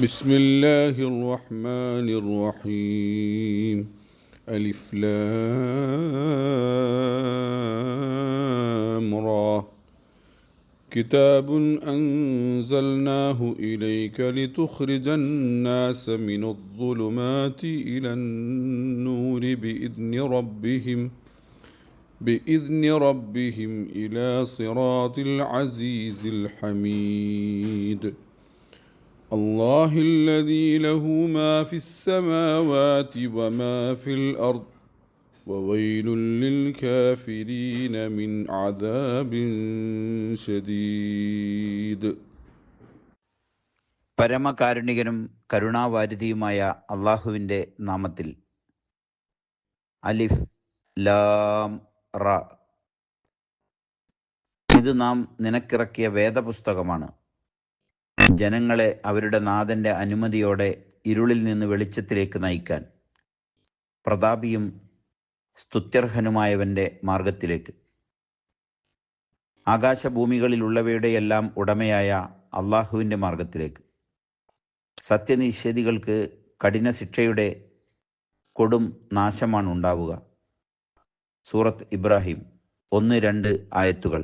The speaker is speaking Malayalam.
بسم الله الرحمن الرحيم. ألف لام را. كتاب أنزلناه إليك لتخرج الناس من الظلمات إلى النور بإذن ربهم إلى صراط العزيز الحميد. الله الذي له ما في السماوات وما في الأرض وويل للكافرين من عذاب شديد. പരമകാരുണികനും കരുണാവാരിധിയുമായ അള്ളാഹുവിൻ്റെ നാമത്തിൽ. അലിഫ് ലാം റ. ഇത് നാം നിനക്കിറക്കിയ വേദപുസ്തകമാണ്. ജനങ്ങളെ അവരുടെ നാഥൻ്റെ അനുമതിയോടെ ഇരുളിൽ നിന്ന് വെളിച്ചത്തിലേക്ക് നയിക്കാൻ, പ്രതാപിയും സ്തുത്യർഹനുമായവൻ്റെ മാർഗത്തിലേക്ക്. ആകാശഭൂമികളിലുള്ളവയുടെയെല്ലാം ഉടമയായ അള്ളാഹുവിൻ്റെ മാർഗത്തിലേക്ക്. സത്യനിഷേധികൾക്ക് കഠിന ശിക്ഷയുടെ കൊടും നാശമാണ് ഉണ്ടാവുക. സൂറത്ത് ഇബ്രാഹിം 1-2 ആയത്തുകൾ.